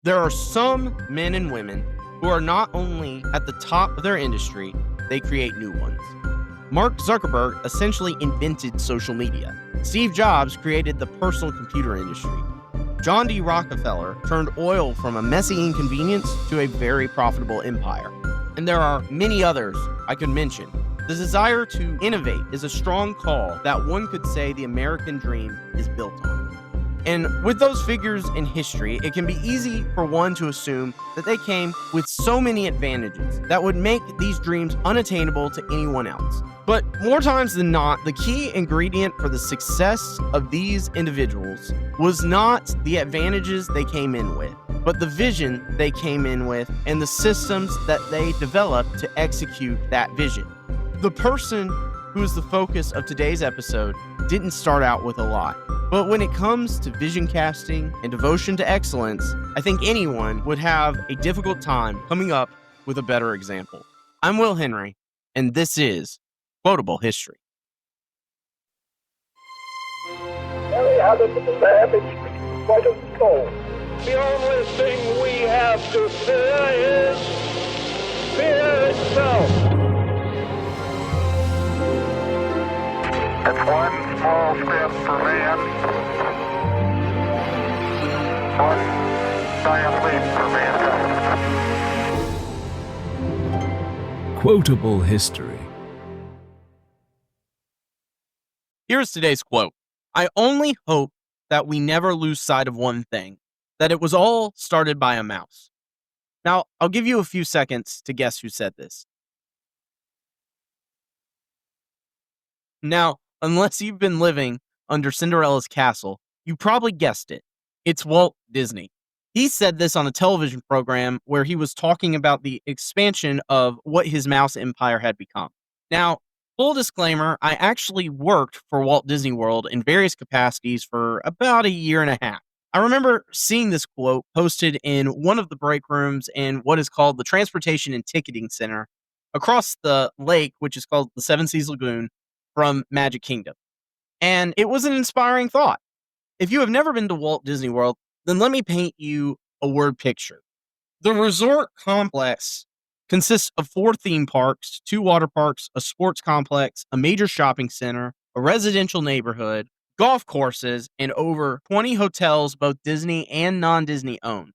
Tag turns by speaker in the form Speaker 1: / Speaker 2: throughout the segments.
Speaker 1: There are some men and women who are not only at the top of their industry, they create new ones. Mark Zuckerberg essentially invented social media. Steve Jobs created the personal computer industry. John D. Rockefeller turned oil from a messy inconvenience to a very profitable empire. And there are many others I could mention. The desire to innovate is a strong call that one could say the American dream is built on. And with those figures in history, it can be easy for one to assume that they came with so many advantages that would make these dreams unattainable to anyone else. But more times than not, the key ingredient for the success of these individuals was not the advantages they came in with, but the vision they came in with and the systems that they developed to execute that vision. The person who is the focus of today's episode didn't start out with a lot. But when it comes to vision casting and devotion to excellence, I think anyone would have a difficult time coming up with a better example. I'm Will Henry, and this is Quotable History.
Speaker 2: There you have it, the savage fight of the soul. The only thing we have to fear is fear itself.
Speaker 3: It's one small step for man, one giant leap for mankind.
Speaker 4: Quotable History.
Speaker 1: Here's today's quote. I only hope that we never lose sight of one thing, that it was all started by a mouse. Now, I'll give you a few seconds to guess who said this. Now, unless you've been living under Cinderella's castle, you probably guessed it. It's Walt Disney. He said this on a television program where he was talking about the expansion of what his mouse empire had become. Now, full disclaimer, I actually worked for Walt Disney World in various capacities for about a year and a half. I remember seeing this quote posted in one of the break rooms in what is called the Transportation and Ticketing Center across the lake, which is called the Seven Seas Lagoon, from Magic Kingdom. And it was an inspiring thought. If you have never been to Walt Disney World, then let me paint you a word picture. The resort complex consists of 4 theme parks, 2 water parks, a sports complex, a major shopping center, a residential neighborhood, golf courses, and over 20 hotels, both Disney and non-Disney owned.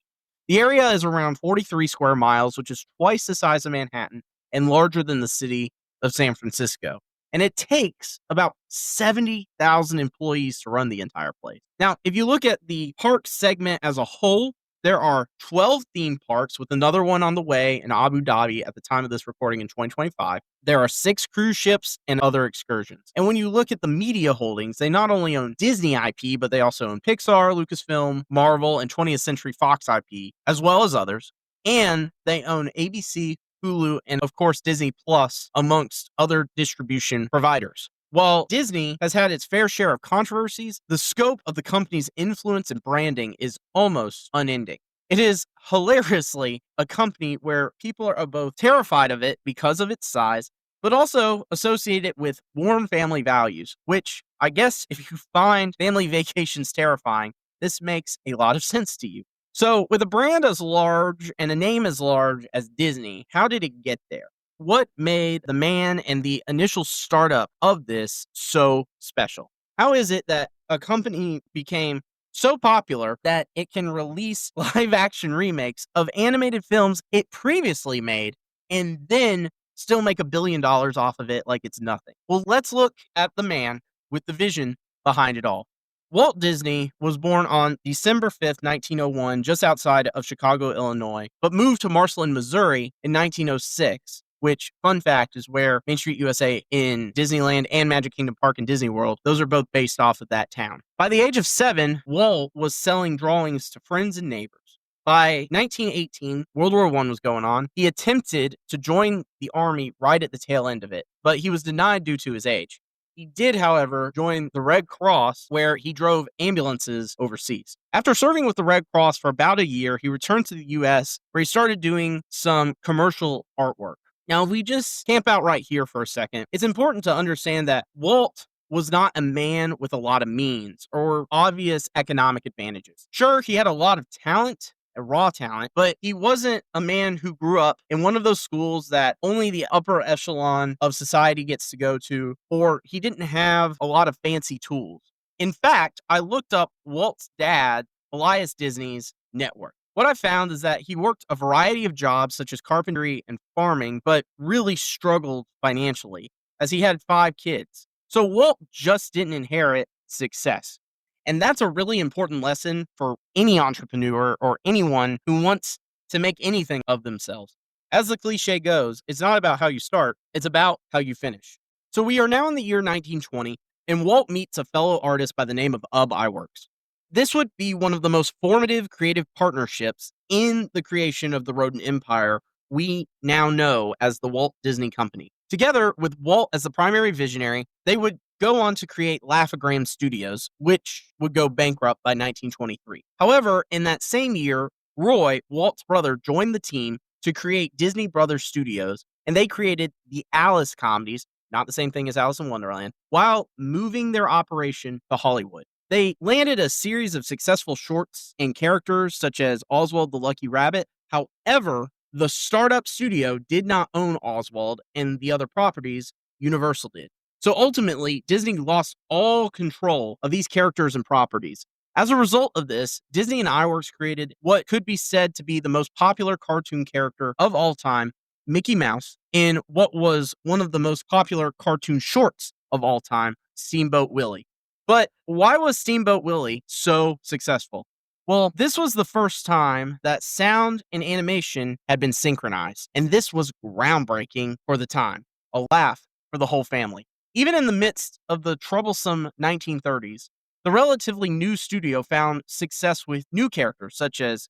Speaker 1: The area is around 43 square miles, which is twice the size of Manhattan and larger than the city of San Francisco. And it takes about 70,000 employees to run the entire place. Now, if you look at the park segment as a whole, there are 12 theme parks with another one on the way in Abu Dhabi at the time of this recording in 2025. There are 6 cruise ships and other excursions. And when you look at the media holdings, they not only own Disney IP, but they also own Pixar, Lucasfilm, Marvel, and 20th Century Fox IP, as well as others. And they own ABC, Hulu, and of course Disney Plus, amongst other distribution providers. While Disney has had its fair share of controversies, the scope of the company's influence and branding is almost unending. It is hilariously a company where people are both terrified of it because of its size, but also associate it with warm family values, which I guess if you find family vacations terrifying, this makes a lot of sense to you. So, with a brand as large and a name as large as Disney, how did it get there? What made the man and the initial startup of this so special? How is it that a company became so popular that it can release live-action remakes of animated films it previously made and then still make $1 billion off of it like it's nothing? Well, let's look at the man with the vision behind it all. Walt Disney was born on December 5th, 1901, just outside of Chicago, Illinois, but moved to Marceline, Missouri in 1906, which, fun fact, is where Main Street USA in Disneyland and Magic Kingdom Park in Disney World, those are both based off of that town. By the age of 7, Walt was selling drawings to friends and neighbors. By 1918, World War I was going on. He attempted to join the army right at the tail end of it, but he was denied due to his age. He did, however, join the Red Cross, where he drove ambulances overseas. After serving with the Red Cross for about a year, he returned to the U.S., where he started doing some commercial artwork. Now, if we just camp out right here for a second, it's important to understand that Walt was not a man with a lot of means or obvious economic advantages. Sure, he had a lot of talent a raw talent, but he wasn't a man who grew up in one of those schools that only the upper echelon of society gets to go to, or he didn't have a lot of fancy tools. In fact, I looked up Walt's dad, Elias Disney's net worth. What I found is that he worked a variety of jobs such as carpentry and farming, but really struggled financially as he had 5 kids. So Walt just didn't inherit success. And that's a really important lesson for any entrepreneur or anyone who wants to make anything of themselves. As the cliche goes, it's not about how you start, it's about how you finish. So we are now in the year 1920, and Walt meets a fellow artist by the name of Ub Iwerks. This would be one of the most formative creative partnerships in the creation of the rodent empire we now know as the Walt Disney Company. Together with Walt as the primary visionary, they would go on to create Laugh-O-Gram Studios, which would go bankrupt by 1923. However, in that same year, Roy, Walt's brother, joined the team to create Disney Brothers Studios, and they created the Alice comedies, not the same thing as Alice in Wonderland, while moving their operation to Hollywood. They landed a series of successful shorts and characters such as Oswald the Lucky Rabbit. However, the startup studio did not own Oswald and the other properties, Universal did. So ultimately, Disney lost all control of these characters and properties. As a result of this, Disney and Iwerks created what could be said to be the most popular cartoon character of all time, Mickey Mouse, in what was one of the most popular cartoon shorts of all time, Steamboat Willie. But why was Steamboat Willie so successful? Well, this was the first time that sound and animation had been synchronized, and this was groundbreaking for the time, a laugh for the whole family. Even in the midst of the troublesome 1930s, the relatively new studio found success with new characters such as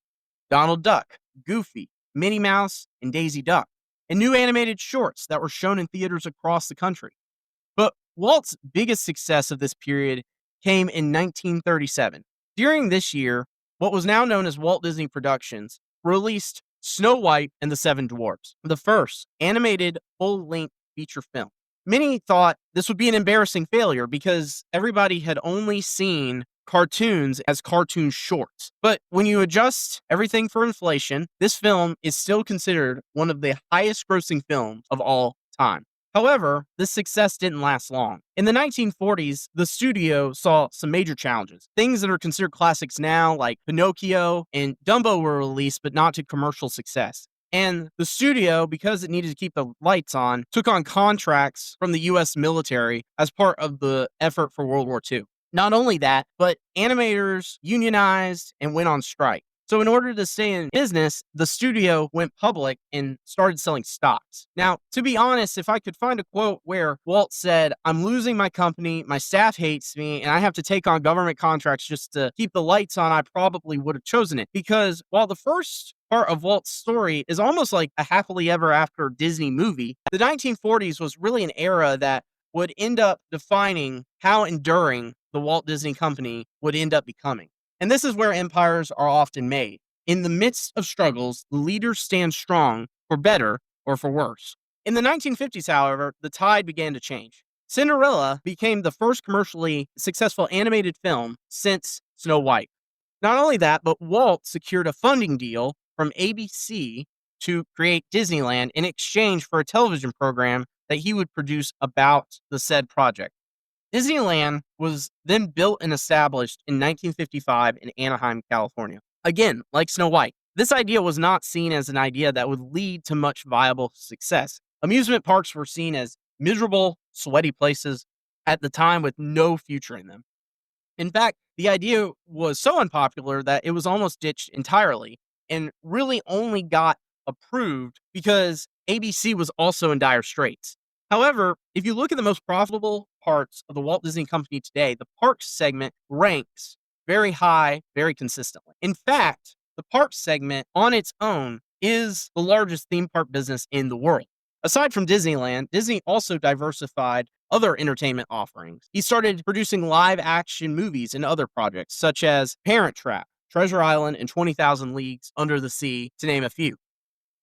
Speaker 1: Donald Duck, Goofy, Minnie Mouse, and Daisy Duck, and new animated shorts that were shown in theaters across the country. But Walt's biggest success of this period came in 1937. During this year, what was now known as Walt Disney Productions released Snow White and the Seven Dwarfs, the first animated full-length feature film. Many thought this would be an embarrassing failure because everybody had only seen cartoons as cartoon shorts. But when you adjust everything for inflation, this film is still considered one of the highest grossing films of all time. However, this success didn't last long. In the 1940s, the studio saw some major challenges. Things that are considered classics now, like Pinocchio and Dumbo, were released, but not to commercial success. And the studio, because it needed to keep the lights on, took on contracts from the U.S. military as part of the effort for World War II. Not only that, but animators unionized and went on strike. So in order to stay in business, the studio went public and started selling stocks. Now, to be honest, if I could find a quote where Walt said, "I'm losing my company, my staff hates me, and I have to take on government contracts just to keep the lights on," I probably would have chosen it. Because while the first part of Walt's story is almost like a happily ever after Disney movie, the 1940s was really an era that would end up defining how enduring the Walt Disney Company would end up becoming. And this is where empires are often made. In the midst of struggles, the leaders stand strong, for better or for worse. In the 1950s, however, the tide began to change. Cinderella became the first commercially successful animated film since Snow White. Not only that, but Walt secured a funding deal from ABC to create Disneyland in exchange for a television program that he would produce about the said project. Disneyland was then built and established in 1955 in Anaheim, California. Again, like Snow White, this idea was not seen as an idea that would lead to much viable success. Amusement parks were seen as miserable, sweaty places at the time with no future in them. In fact, the idea was so unpopular that it was almost ditched entirely and really only got approved because ABC was also in dire straits. However, if you look at the most profitable parts of the Walt Disney Company today, the parks segment ranks very high, very consistently. In fact, the parks segment on its own is the largest theme park business in the world. Aside from Disneyland, Disney also diversified other entertainment offerings. He started producing live action movies and other projects, such as Parent Trap, Treasure Island, and 20,000 Leagues Under the Sea, to name a few.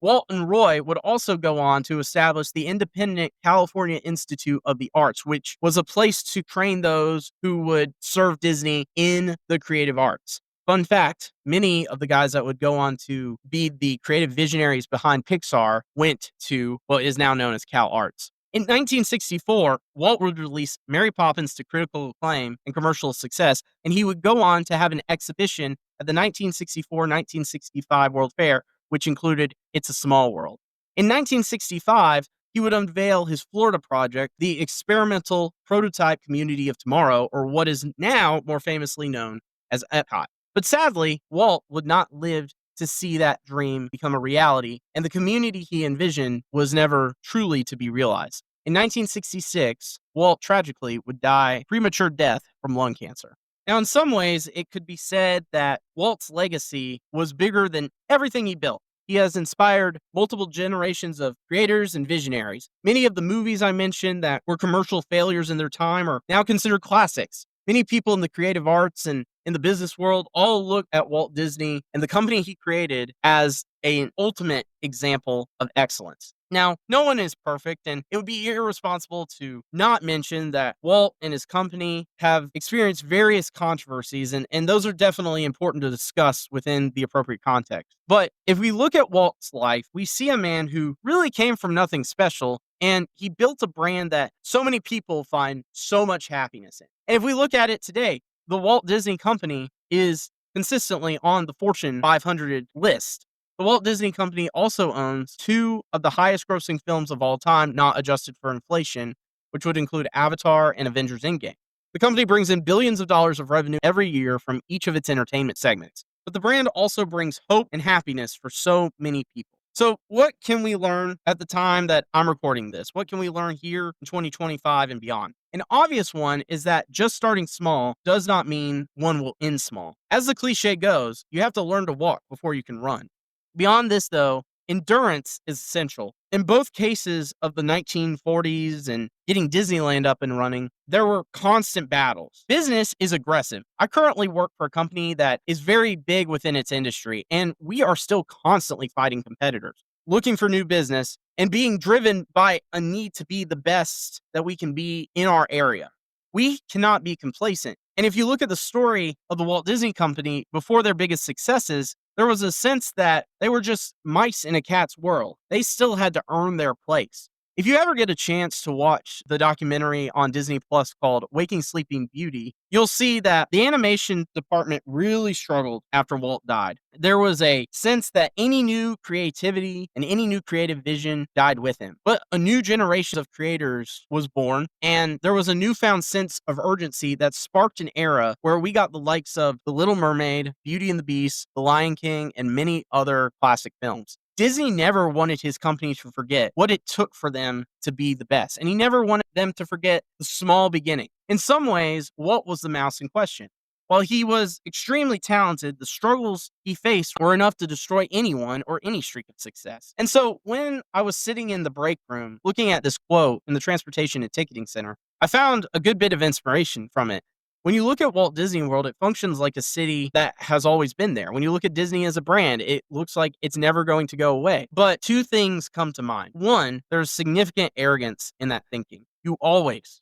Speaker 1: Walt and Roy would also go on to establish the independent California Institute of the Arts, which was a place to train those who would serve Disney in the creative arts. Fun fact, many of the guys that would go on to be the creative visionaries behind Pixar went to what is now known as Cal Arts. In 1964, Walt would release Mary Poppins to critical acclaim and commercial success, and he would go on to have an exhibition at the 1964-1965 World Fair, which included It's a Small World. In 1965, he would unveil his Florida project, the Experimental Prototype Community of Tomorrow, or what is now more famously known as Epcot. But sadly, Walt would not live to see that dream become a reality, and the community he envisioned was never truly to be realized. In 1966, Walt tragically would die premature death from lung cancer. Now, in some ways, it could be said that Walt's legacy was bigger than everything he built. He has inspired multiple generations of creators and visionaries. Many of the movies I mentioned that were commercial failures in their time are now considered classics. Many people in the creative arts and in the business world all look at Walt Disney and the company he created as an ultimate example of excellence. Now, no one is perfect, and it would be irresponsible to not mention that Walt and his company have experienced various controversies, and those are definitely important to discuss within the appropriate context. But if we look at Walt's life, we see a man who really came from nothing special, and he built a brand that so many people find so much happiness in. And if we look at it today, the Walt Disney Company is consistently on the Fortune 500 list. The Walt Disney Company also owns two of the highest grossing films of all time, not adjusted for inflation, which would include Avatar and Avengers Endgame. The company brings in billions of dollars of revenue every year from each of its entertainment segments. But the brand also brings hope and happiness for so many people. So what can we learn at the time that I'm recording this? What can we learn here in 2025 and beyond? An obvious one is that just starting small does not mean one will end small. As the cliche goes, you have to learn to walk before you can run. Beyond this, though, endurance is essential. In both cases of the 1940s and getting Disneyland up and running, there were constant battles. Business is aggressive. I currently work for a company that is very big within its industry, and we are still constantly fighting competitors, looking for new business, and being driven by a need to be the best that we can be in our area. We cannot be complacent. And if you look at the story of the Walt Disney Company before their biggest successes, there was a sense that they were just mice in a cat's world. They still had to earn their place. If you ever get a chance to watch the documentary on Disney Plus called Waking Sleeping Beauty, you'll see that the animation department really struggled after Walt died. There was a sense that any new creativity and any new creative vision died with him. But a new generation of creators was born, and there was a newfound sense of urgency that sparked an era where we got the likes of The Little Mermaid, Beauty and the Beast, The Lion King, and many other classic films. Disney never wanted his company to forget what it took for them to be the best, and he never wanted them to forget the small beginning. In some ways, Walt was the mouse in question. While he was extremely talented, the struggles he faced were enough to destroy anyone or any streak of success. And so when I was sitting in the break room looking at this quote in the Transportation and Ticketing Center, I found a good bit of inspiration from it. When you look at Walt Disney World, it functions like a city that has always been there. When you look at Disney as a brand, it looks like it's never going to go away. But two things come to mind. One, there's significant arrogance in that thinking. You always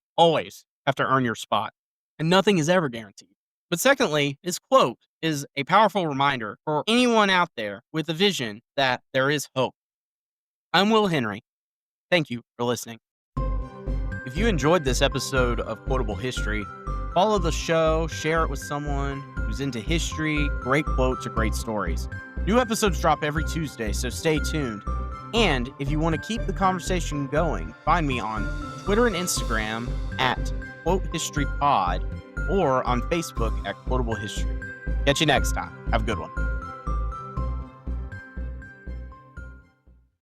Speaker 1: have to earn your spot, and nothing is ever guaranteed. But secondly, this quote is a powerful reminder for anyone out there with a vision that there is hope. I'm Will Henry. Thank you for listening. If you enjoyed this episode of Quotable History, follow the show, share it with someone who's into history, great quotes, or great stories. New episodes drop every Tuesday, so stay tuned. And if you want to keep the conversation going, find me on Twitter and Instagram at QuoteHistoryPod or on Facebook at Quotable History. Catch you next time. Have a good one.